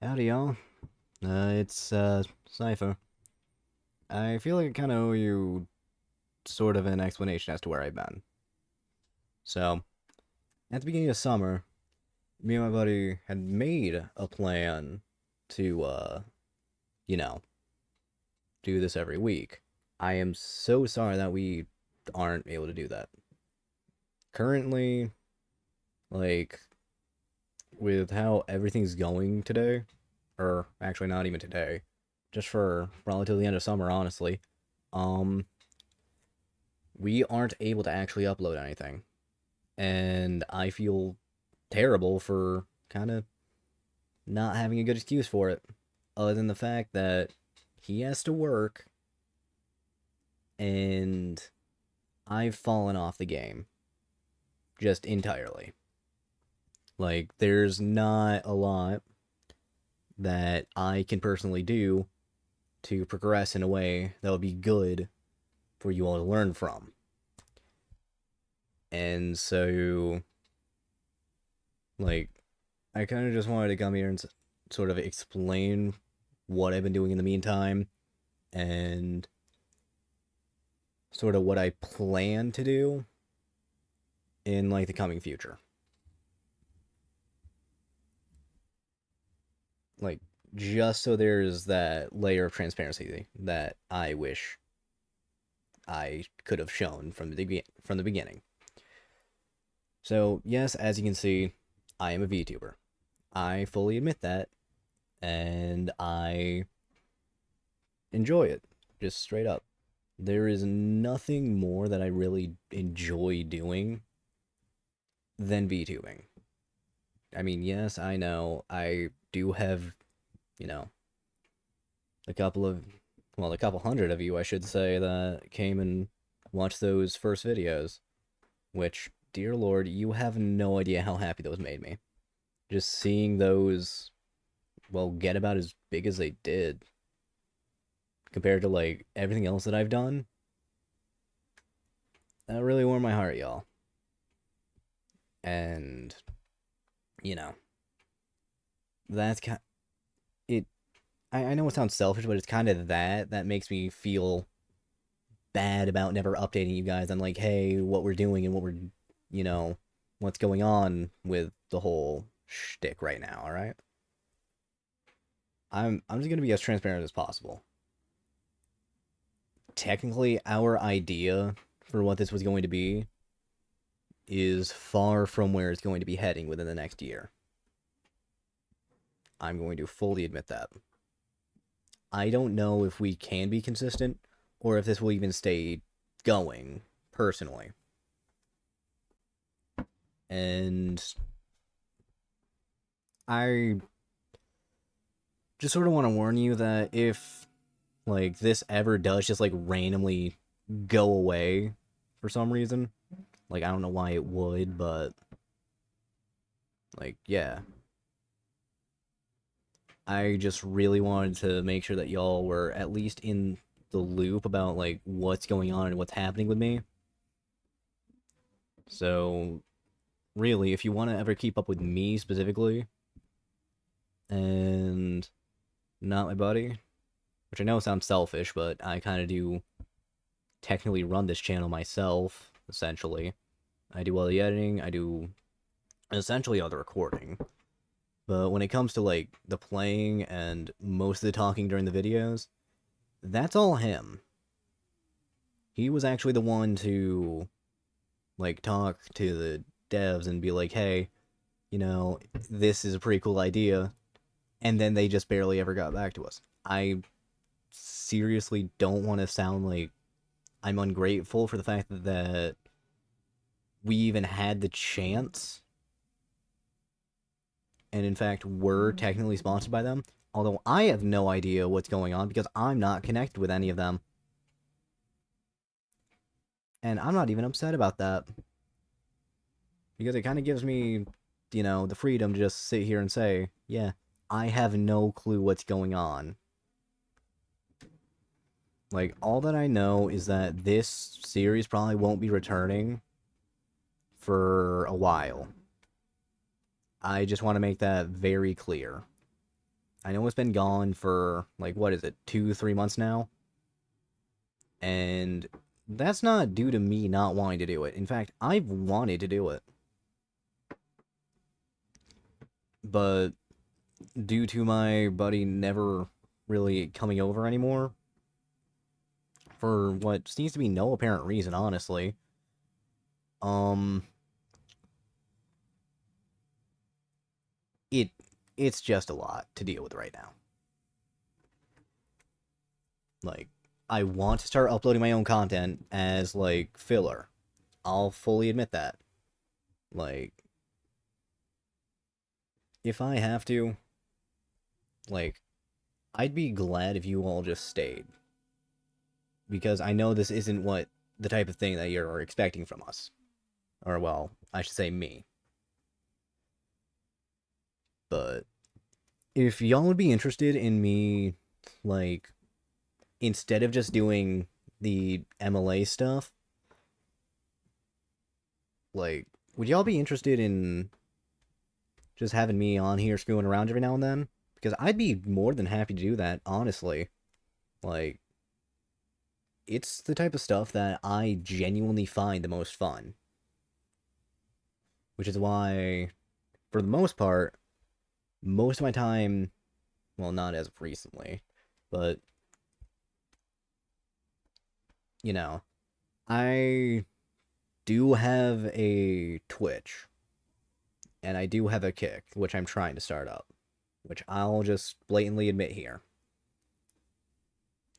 Howdy, y'all. It's Cypher. I feel like I kind of owe you sort of an explanation as to where I've been. So, at the beginning of summer, me and my buddy had made a plan to, you know, do this every week. I am so sorry that we aren't able to do that. Currently, like, with how everything's going today, or actually not even today, just for relatively the end of summer, honestly, um, we aren't able to actually upload anything. And I feel terrible for kind of not having a good excuse for it, other than the fact that he has to work and I've fallen off the game just entirely. Like, there's not a lot that I can personally do to progress in a way that would be good for you all to learn from. And so, like, I kind of just wanted to come here and sort of explain what I've been doing in the meantime and sort of what I plan to do in like the coming future. Like just so there's that layer of transparency that I wish I could have shown from the beginning. So, yes, as you can see, I am a VTuber. I fully admit that and I enjoy it just straight up. There is nothing more that I really enjoy doing than VTubing. I mean, yes, I know I do have, you know, a couple of, well, a couple hundred of you, I should say, that came and watched those first videos, which, dear Lord, you have no idea how happy those made me. Just seeing those, well, get about as big as they did compared to, like, everything else that I've done, that really warmed my heart, y'all. And, you know, that's kind it. I know it sounds selfish, but it's kind of that makes me feel bad about never updating you guys on like, hey, what we're doing and what we're, you know, what's going on with the whole shtick right now. All right, I'm just gonna be as transparent as possible. Technically, our idea for what this was going to be is far from where it's going to be heading within the next year. I'm going to fully admit that. I don't know if we can be consistent or if this will even stay going personally. And I just sort of want to warn you that if like this ever does just like randomly go away for some reason, like I don't know why it would, but like yeah, I just really wanted to make sure that y'all were at least in the loop about like what's going on and what's happening with me. So really, if you want to ever keep up with me specifically and not my buddy, which I know sounds selfish, but I kind of do technically run this channel myself, essentially. I do all the editing, I do essentially all the recording. But when it comes to like the playing and most of the talking during the videos, that's all him. He was actually the one to like talk to the devs and be like, "Hey, you know, this is a pretty cool idea." And then they just barely ever got back to us. I seriously don't want to sound like I'm ungrateful for the fact that we even had the chance, and in fact were technically sponsored by them. Although I have no idea what's going on because I'm not connected with any of them. And I'm not even upset about that. Because it kind of gives me, you know, the freedom to just sit here and say, yeah, I have no clue what's going on. Like, all that I know is that this series probably won't be returning for a while. I just want to make that very clear. I know it's been gone for, like, what is it, 2, 3 months now? And that's not due to me not wanting to do it. In fact, I've wanted to do it. But due to my buddy never really coming over anymore, for what seems to be no apparent reason, honestly, um, it it's just a lot to deal with right now. Like, I want to start uploading my own content as, like, filler. I'll fully admit that. Like, if I have to, like, I'd be glad if you all just stayed. Because I know this isn't what the type of thing that you're expecting from us. Or, well, I should say me. But if y'all would be interested in me, like, instead of just doing the MLA stuff, like, would y'all be interested in just having me on here screwing around every now and then? Because I'd be more than happy to do that, honestly. Like, it's the type of stuff that I genuinely find the most fun. Which is why, for the most part, most of my time, well, not as of recently, but, you know, I do have a Twitch, and I do have a Kick, which I'm trying to start up, which I'll just blatantly admit here.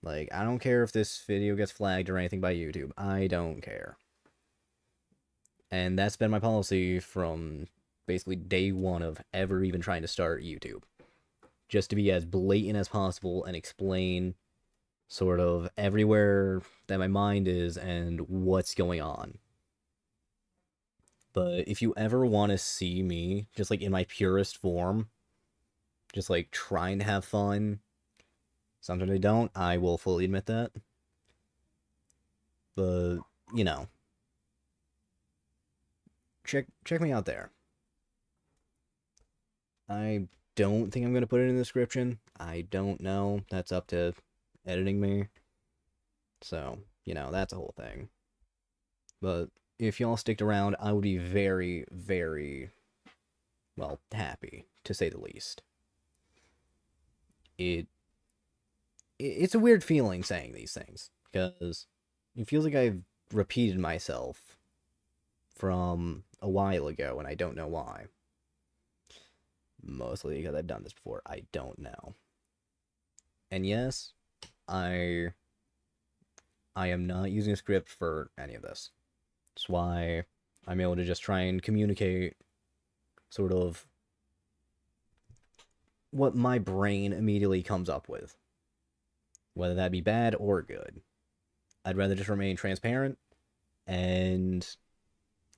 Like, I don't care if this video gets flagged or anything by YouTube. I don't care. And that's been my policy from basically day one of ever even trying to start YouTube. Just to be as blatant as possible and explain sort of everywhere that my mind is and what's going on. But if you ever want to see me just like in my purest form, just like trying to have fun, sometimes I don't, I will fully admit that. But, you know, check me out there. I don't think I'm going to put it in the description. I don't know. That's up to editing me. So, you know, that's a whole thing. But if y'all sticked around, I would be very, very, well, happy, to say the least. It it's a weird feeling saying these things, because it feels like I've repeated myself from a while ago, and I don't know why. Mostly because I've done this before. I don't know. And yes, I am not using a script for any of this. That's why I'm able to just try and communicate sort of what my brain immediately comes up with. Whether that be bad or good. I'd rather just remain transparent and,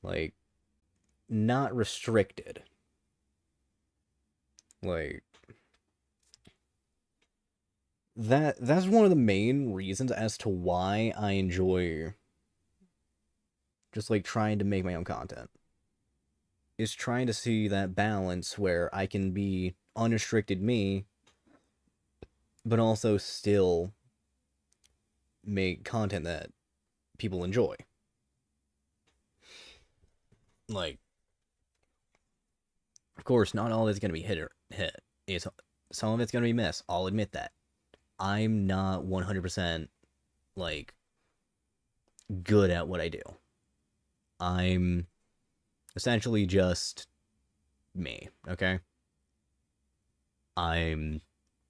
like, not restricted. Like, that's one of the main reasons as to why I enjoy just, like, trying to make my own content. Is trying to see that balance where I can be unrestricted me, but also still make content that people enjoy. Like, of course, not all of it's gonna be hit. It's some of it's gonna be miss. I'll admit that. I'm not 100% like good at what I do. I'm essentially just me, okay? I'm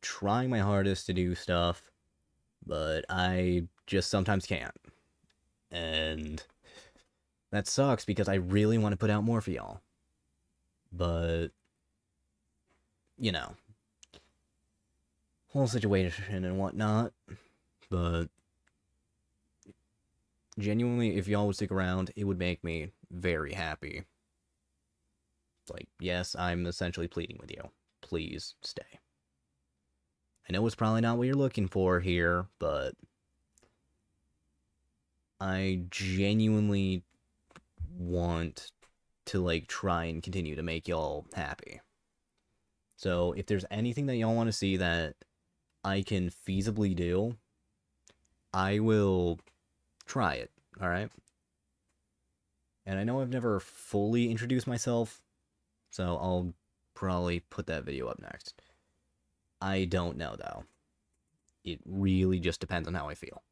trying my hardest to do stuff, but I just sometimes can't. And that sucks because I really want to put out more for y'all. But, you know, whole situation and whatnot. But genuinely, if y'all would stick around, it would make me very happy. Like, yes, I'm essentially pleading with you. Please stay. I know it's probably not what you're looking for here, but I genuinely want to, like, try and continue to make y'all happy. So if there's anything that y'all want to see that I can feasibly do, I will try it. All right. And I know I've never fully introduced myself, so I'll probably put that video up next. I don't know though. It really just depends on how I feel.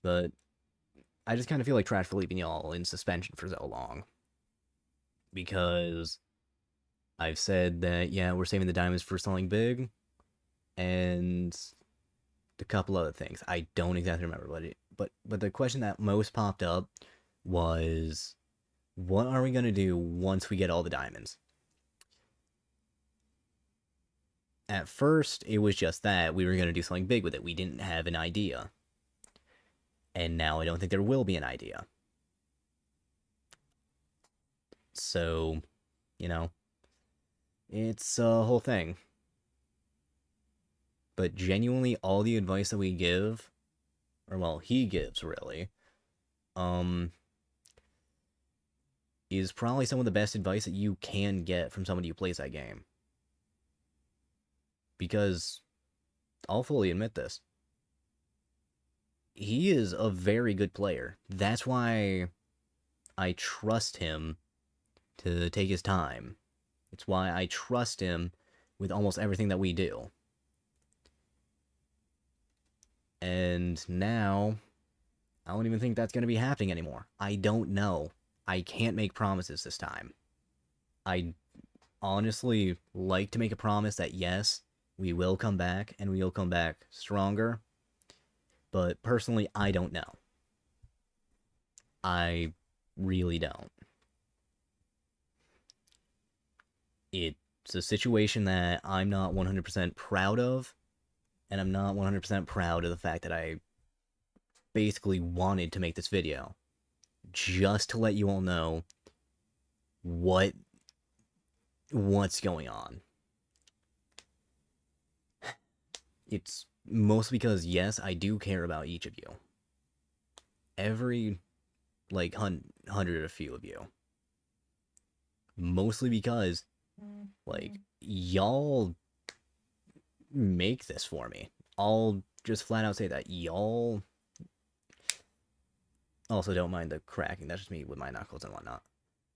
But I just kind of feel like trash for leaving y'all in suspension for so long. Because I've said that, yeah, we're saving the diamonds for something big, and a couple other things. I don't exactly remember what it, but the question that most popped up was, what are we gonna do once we get all the diamonds? At first, it was just that we were gonna do something big with it. We didn't have an idea, and now I don't think there will be an idea. So, you know, it's a whole thing. But genuinely, all the advice that we give, or well, he gives really, um, is probably some of the best advice that you can get from somebody who plays that game. Because I'll fully admit this. He is a very good player. That's why I trust him to take his time. It's why I trust him with almost everything that we do. And now, I don't even think that's going to be happening anymore. I don't know. I can't make promises this time. I honestly like to make a promise that yes, we will come back and we will come back stronger. But personally, I don't know. I really don't. It's a situation that I'm not 100% proud of, and I'm not 100% proud of the fact that I basically wanted to make this video just to let you all know what what's going on. It's mostly because yes, I do care about each of you. Every like hundred or few of you. Mostly because like y'all make this for me. I'll just flat out say that y'all also don't mind the cracking. That's just me with my knuckles and whatnot.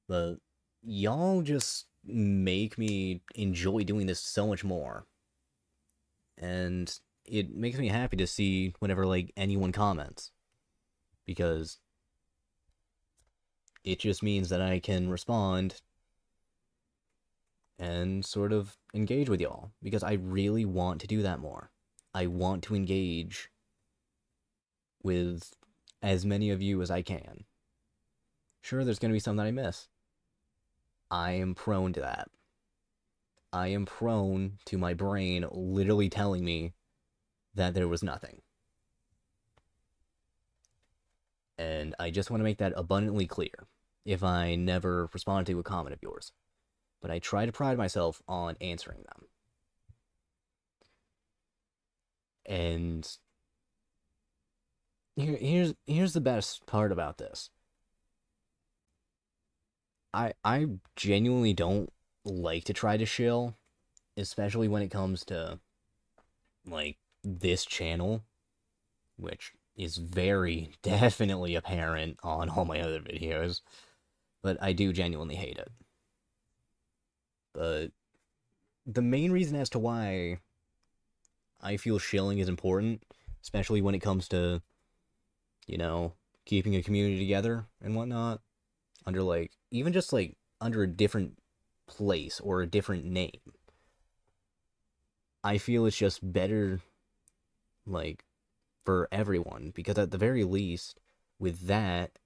But y'all just make me enjoy doing this so much more. And it makes me happy to see whenever like anyone comments. Because it just means that I can respond and sort of engage with y'all. Because I really want to do that more. I want to engage with as many of you as I can. Sure, there's going to be some that I miss. I am prone to that. I am prone to my brain literally telling me that there was nothing. And I just want to make that abundantly clear if I never respond to a comment of yours. But I try to pride myself on answering them. And here's the best part about this. I genuinely don't like to try to shill, especially when it comes to like this channel, which is very definitely apparent on all my other videos, but I do genuinely hate it. But the main reason as to why I feel shilling is important, especially when it comes to, you know, keeping a community together and whatnot, under like, even just like under a different place or a different name. I feel it's just better, like, for everyone, because at the very least, with that,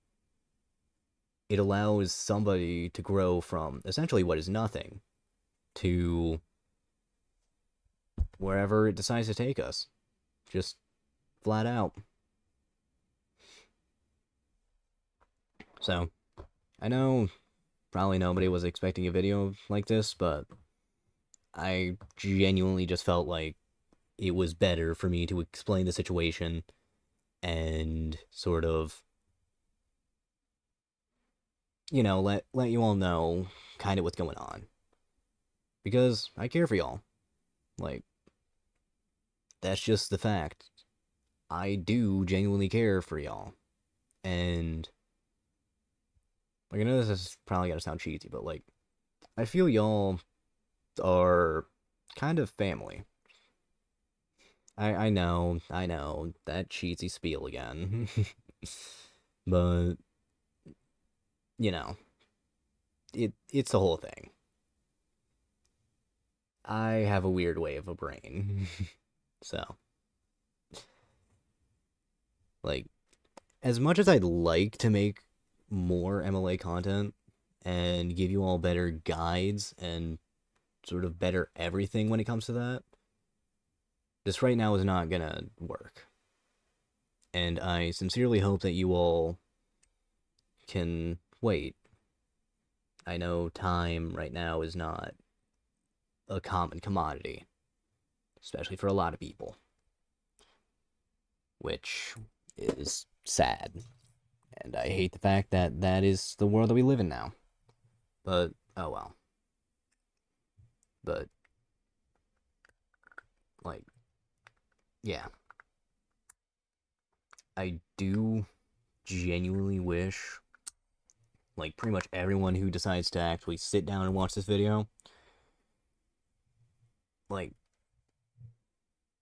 it allows somebody to grow from essentially what is nothing to wherever it decides to take us. Just flat out. So, I know probably nobody was expecting a video like this, but I genuinely just felt like it was better for me to explain the situation and sort of, you know, let you all know kind of what's going on. because I care for y'all. Like, that's just the fact. I do genuinely care for y'all. And, like, I know this is probably gonna sound cheesy, but, like, I feel y'all are kind of family. I know, that cheesy spiel again. But, you know, it's the whole thing. I have a weird way of a brain. So, like, as much as I'd like to make more MLA content and give you all better guides and sort of better everything when it comes to that, this right now is not gonna work. And I sincerely hope that you all can wait. I know time right now is not a common commodity, especially for a lot of people, which is sad. And I hate the fact that that is the world that we live in now. But, oh well. But, like, yeah. I do genuinely wish, like, pretty much everyone who decides to actually sit down and watch this video, like,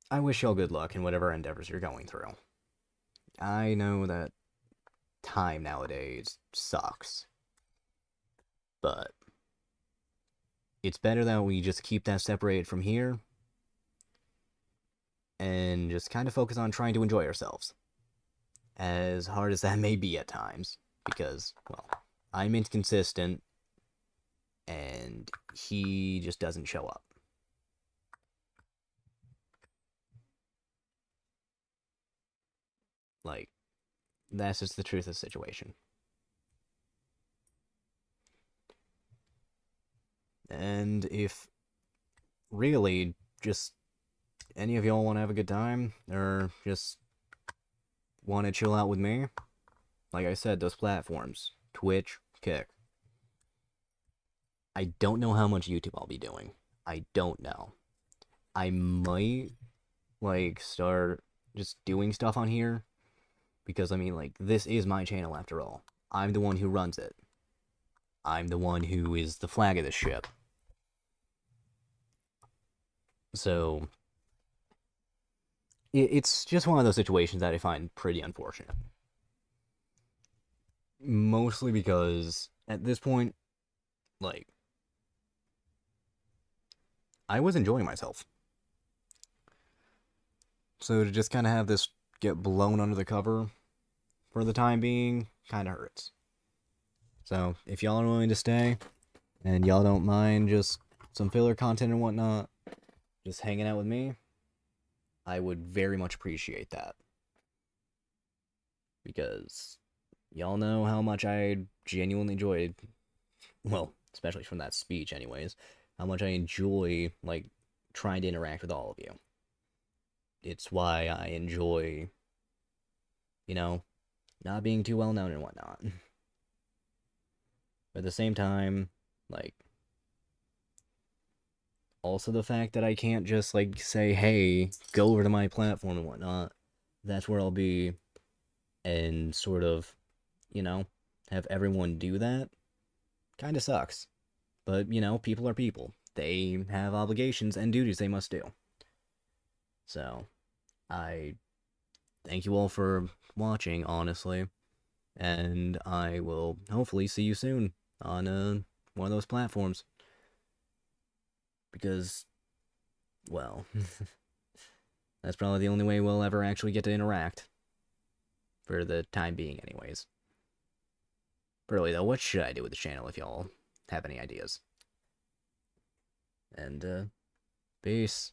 I wish y'all good luck in whatever endeavors you're going through. I know that time nowadays sucks, but it's better that we just keep that separated from here and just kind of focus on trying to enjoy ourselves. As hard as that may be at times, because, well, I'm inconsistent and he just doesn't show up. Like, that's just the truth of the situation. And if really just any of y'all want to have a good time or just want to chill out with me, like I said, those platforms, Twitch, Kick. I don't know how much YouTube I'll be doing. I don't know. I might, like, start just doing stuff on here because, I mean, like, this is my channel after all. I'm the one who runs it. I'm the one who is the flag of the ship. So, it's just one of those situations that I find pretty unfortunate. Mostly because, at this point, like, I was enjoying myself. So to just kind of have this get blown under the cover for the time being kind of hurts. So if y'all are willing to stay and y'all don't mind just some filler content and whatnot, just hanging out with me, I would very much appreciate that. Because y'all know how much I genuinely enjoyed, well, especially from that speech, anyways, how much I enjoy, like, trying to interact with all of you. It's why I enjoy, you know, not being too well known and whatnot. But at the same time, like, also the fact that I can't just, like, say, hey, go over to my platform and whatnot. That's where I'll be, and sort of, you know, have everyone do that. Kind of sucks. But, you know, people are people. They have obligations and duties they must do. So, I thank you all for watching, honestly. And I will hopefully see you soon on one of those platforms. Because, well, that's probably the only way we'll ever actually get to interact. For the time being, anyways. But really, though, what should I do with the channel if y'all have any ideas? And, peace.